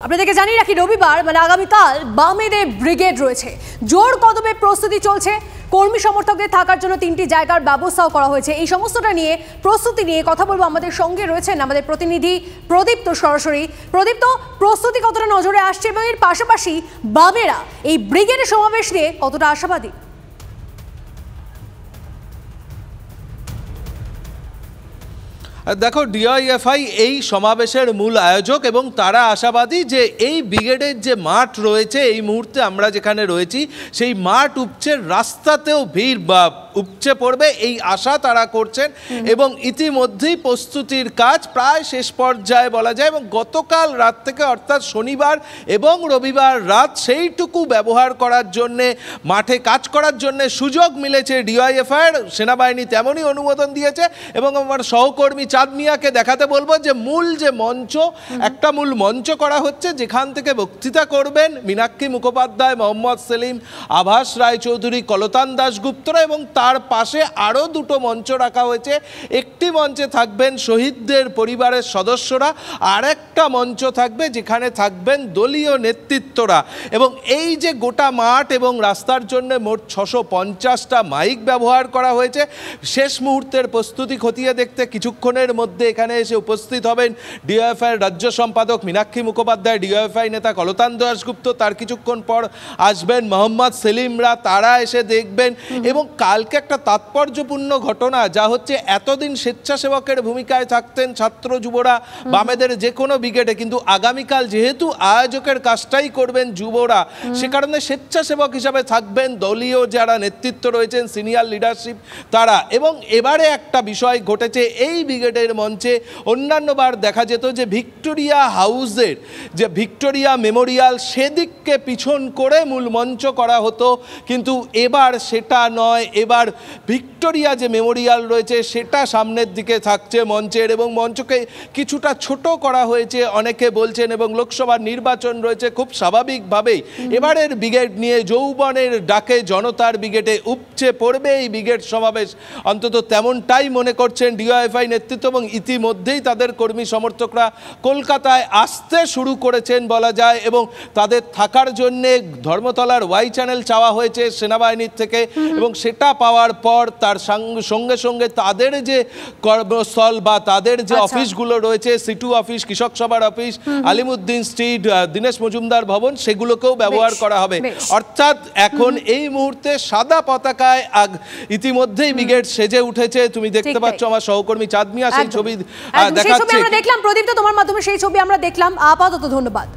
আপনাদেরকে জানিয়ে রাখি রবিবার মানে আগামীকাল বামেদের ব্রিগেড রয়েছে। জোর কদমে প্রস্তুতি চলছে। কর্মী সমর্থকদের থাকার জন্য 3টি জায়গার ব্যবস্থাও করা হয়েছে। এই সমস্তটা নিয়ে প্রস্তুতি নিয়ে কথা বলবো। আমাদের সঙ্গে রয়েছেন আমাদের প্রতিনিধি প্রদীপ্ত সরাসরি। প্রদীপ্ত, প্রস্তুতি কতটা নজরে আসছে এবং এর পাশাপাশি বামেরা এই ব্রিগেডের সমাবেশ নিয়ে কতটা আশাবাদী? দেখো, ডিওয়াইএফআই এই সমাবেশের মূল আয়োজক এবং তারা আশাবাদী যে এই ব্রিগেডের যে মাঠ রয়েছে, এই মুহূর্তে আমরা যেখানে রয়েছি সেই মাঠ উপচে রাস্তাতেও ভিড় উপচে পড়বে এই আশা তারা করছেন এবং ইতিমধ্যেই প্রস্তুতির কাজ প্রায় শেষ পর্যায়ে বলা যায়। এবং গতকাল রাত থেকে অর্থাৎ শনিবার এবং রবিবার রাত সেইটুকু ব্যবহার করার জন্যে, মাঠে কাজ করার জন্যে সুযোগ মিলেছে ডিওয়াইএফআইয়ের। সেনাবাহিনী তেমনই অনুমোদন দিয়েছে এবং আমার সহকর্মী চাঁদ মিয়াকে দেখাতে বলবো যে মূল যে মঞ্চ, একটা মূল মঞ্চ করা হচ্ছে যেখান থেকে বক্তৃতা করবেন মীনাক্ষী মুখোপাধ্যায়, মোহাম্মদ সেলিম, আভাস রায়চৌধুরী, কলতান দাশগুপ্তরা এবং তার পাশে আরও দুটো মঞ্চ রাখা হয়েছে। একটি মঞ্চে থাকবেন শহীদদের পরিবারের সদস্যরা, আর একটা মঞ্চ থাকবে যেখানে থাকবেন দলীয় নেতৃত্বরা। এবং এই যে গোটা মাঠ এবং রাস্তার জন্য মোট 650টা মাইক ব্যবহার করা হয়েছে। শেষ মুহূর্তের প্রস্তুতি খতিয়ে দেখতে কিছুক্ষণের মধ্যে এখানে এসে উপস্থিত হবেন ডিওয়াইএফআইয়ের রাজ্য সম্পাদক মীনাক্ষী মুখোপাধ্যায়, ডিওয়াইএফআই নেতা কলতান দাশগুপ্ত, তার কিছুক্ষণ পর আসবেন মোহাম্মদ সেলিমরা, তারা এসে দেখবেন। এবং কালকে একটা তাৎপর্যপূর্ণ ঘটনা যা হচ্ছে, এতদিন স্বেচ্ছাসেবকের ভূমিকায় থাকতেন ছাত্র যুবরা বামেদের যে কোনো ব্রিগেডে, কিন্তু আগামীকাল যেহেতু আয়োজকের কাজটাই করবেন যুবরা, সে কারণে স্বেচ্ছাসেবক হিসাবে থাকবেন দলীয় যারা নেতৃত্ব রয়েছেন, সিনিয়র লিডারশিপ তারা। এবং এবারে একটা বিষয় ঘটেছে, এই ব্রিগেডের মঞ্চে অন্যান্যবার দেখা যেত যে ভিক্টোরিয়া হাউসের যে ভিক্টোরিয়া মেমোরিয়াল সেদিককে পিছন করে মূল মঞ্চ করা হতো, কিন্তু এবার সেটা নয়। এবার ভিক্টোরিয়া যে মেমোরিয়াল রয়েছে সেটা সামনের দিকে থাকছে মঞ্চের, এবং মঞ্চকে কিছুটা ছোট করা হয়েছে অনেকে বলছেন। এবং লোকসভার নির্বাচন রয়েছে, খুব স্বাভাবিকভাবেই এবারের ব্রিগেড নিয়ে যৌবনের ডাকে জনতার ব্রিগেডে উপচে পড়বে এই ব্রিগেড সমাবেশ, অন্তত তেমনটাই মনে করছেন ডিওয়াইএফআই নেতৃত্ব। এবং ইতিমধ্যেই তাদের কর্মী সমর্থকরা কলকাতায় আসতে শুরু করেছেন বলা যায়, এবং তাদের থাকার জন্যে ধর্মতলার ওয়াই চ্যানেল চাওয়া হয়েছে সেনাবাহিনীর থেকে, এবং সেটা পাওয়ার পর তার সঙ্গে সঙ্গে তাদের যে কর্মস্থল বা তাদের যে অফিসগুলো রয়েছে, সিটু অফিস, কৃষক সভার অফিস, আলিমুদ্দিন স্ট্রিট, দীনেশ মজুমদার ভবন, সেগুলোকেও ব্যবহার করা হবে। অর্থাৎ এখন এই মুহূর্তে সাদা পতাকায় ইতিমধ্যেই ব্রিগেড সেজে উঠেছে। তুমি দেখতে পাচ্ছ আমার সহকর্মী চাঁদ মিয়া সেই ছবি দেখাচ্ছে। আমরা দেখলাম প্রদীপ্ত, তোমার মাধ্যমে সেই ছবি আমরা দেখলাম। আপাতত ধন্যবাদ।